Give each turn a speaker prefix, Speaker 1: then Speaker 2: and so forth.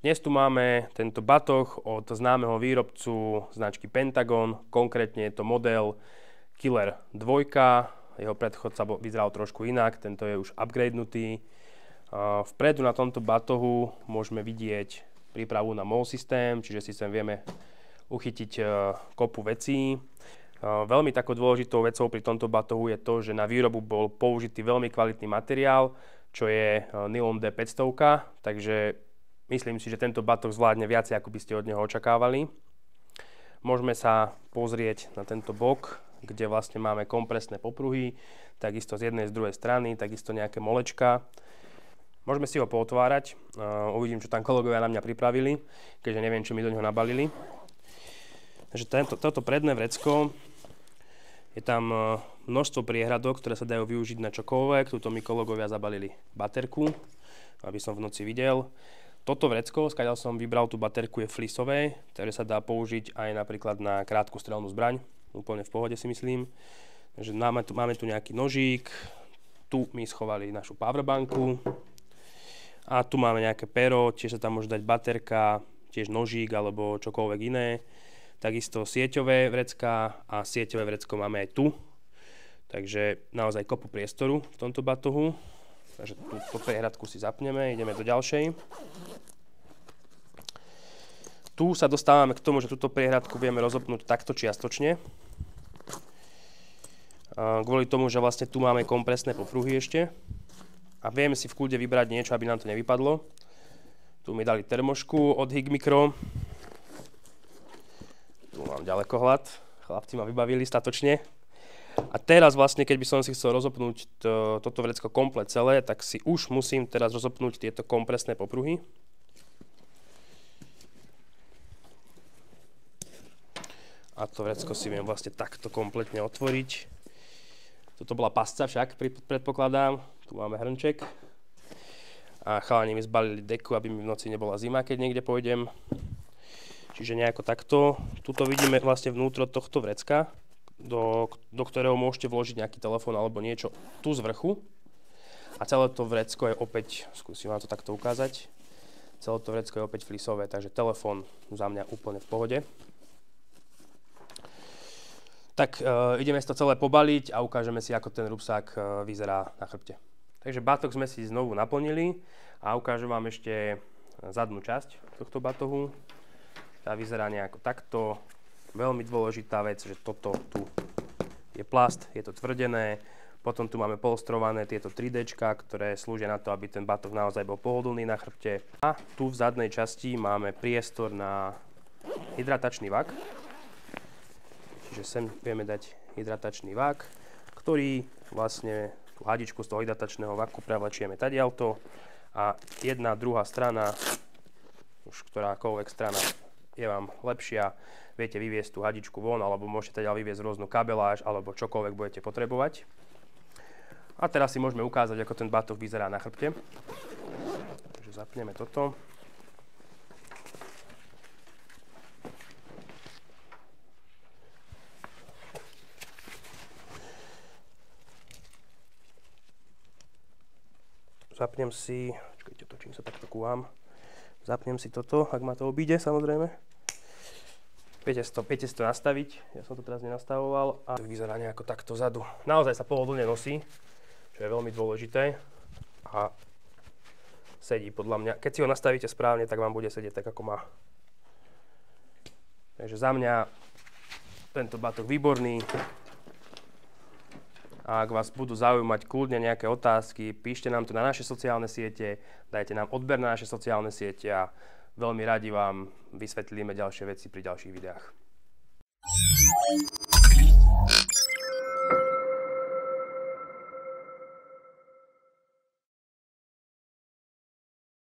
Speaker 1: Dnes tu máme tento batoh od známeho výrobcu značky Pentagon, konkrétne je to model Killer 2, jeho predchodca vyzeral trošku inak, tento je už upgradenutý. Vpredu na tomto batohu môžeme vidieť prípravu na MOL systém, čiže si sem vieme uchytiť kopu vecí. Veľmi takou dôležitou vecou pri tomto batohu je to, že na výrobu bol použitý veľmi kvalitný materiál, čo je Nylon D500, takže myslím si, že tento batoh zvládne viacej, ako by ste od neho očakávali. Môžeme sa pozrieť na tento bok, kde vlastne máme kompresné popruhy, takisto z jednej, z druhej strany, takisto nejaké molečka. Môžeme si ho pootvárať, uvidím, čo tam kolegovia na mňa pripravili, keďže neviem, čo mi do neho nabalili. Takže toto predné vrecko, je tam množstvo priehradok, ktoré sa dajú využiť na čokoľvek. Tuto mi kolegovia zabalili baterku, aby som v noci videl. Toto vrecko, skáďal som vybral tú baterku, je flisové, ktoré sa dá použiť aj napríklad na krátku strelnú zbraň. Úplne v pohode si myslím. Takže máme tu nejaký nožík, tu mi schovali našu powerbanku a tu máme nejaké pero, tiež sa tam môže dať baterka, tiež nožík alebo čokoľvek iné. Takisto sieťové vrecká a sieťové vrecko máme aj tu. Takže naozaj kopu priestoru v tomto batohu. Takže túto priehradku si zapneme, ideme do ďalšej. Tu sa dostávame k tomu, že túto priehradku vieme rozopnúť takto čiastočne. Kvôli tomu, že vlastne tu máme kompresné popruhy ešte. A vieme si v kľude vybrať niečo, aby nám to nevypadlo. Tu mi dali termošku od Higmikro. Tu mám ďalekohľad, chlapci ma vybavili statočne. A teraz vlastne, keď by som si chcel rozopnúť toto vrecko komplet celé, tak si už musím teraz rozopnúť tieto kompresné popruhy. A to vrecko si viem vlastne takto kompletne otvoriť. Toto bola pasca však, predpokladám. Tu máme hrnček. A chalani mi zbalili deku, aby mi v noci nebola zima, keď niekde pôjdem. Čiže nejako takto. Tuto vidíme vlastne vnútro tohto vrecka, do ktorého môžete vložiť nejaký telefón alebo niečo tu z vrchu. A celé to vrecko je opäť, skúsim vám to takto ukázať, celé to vrecko je opäť flisové, takže telefón za mňa úplne v pohode. Tak ideme si to celé pobaliť a ukážeme si, ako ten rúbsák vyzerá na chrbte. Takže batoh sme si znovu naplnili a ukážem vám ešte zadnú časť tohto batohu. Tá vyzerá nejako takto. Veľmi dôležitá vec, že toto tu je plast, je to tvrdené. Potom tu máme polstrované tieto 3Dčka, ktoré slúžia na to, aby ten batoh naozaj bol pohodlný na chrbte. A tu v zadnej časti máme priestor na hydratačný vak. Čiže sem vieme dať hydratačný vak, ktorý vlastne tú hadičku z toho hydratačného vaku prevlečieme tadiaľto. A jedna, druhá strana, už ktorákoľvek strana, je vám lepšia, viete vyviesť tú hadičku von, alebo môžete teda vyviesť rôznu kabeláž, alebo čokoľvek budete potrebovať. A teraz si môžeme ukázať, ako ten batoh vyzerá na chrbte. Takže zapneme toto. Zapnem si, počkajte, točím sa takto ku vám. Zapnem si toto, ak ma to obíde, samozrejme. Viete si to nastaviť, ja som to teraz nenastavoval. A vyzerá nejako takto vzadu. Naozaj sa pohodlne nosí, čo je veľmi dôležité. A sedí podľa mňa. Keď si ho nastavíte správne, tak vám bude sedieť tak, ako má. Takže za mňa tento batoh výborný. A ak vás budú zaujímať kľudne nejaké otázky, píšte nám to na naše sociálne siete, dajte nám odber na naše sociálne siete a veľmi radi vám vysvetlíme ďalšie veci pri ďalších videách.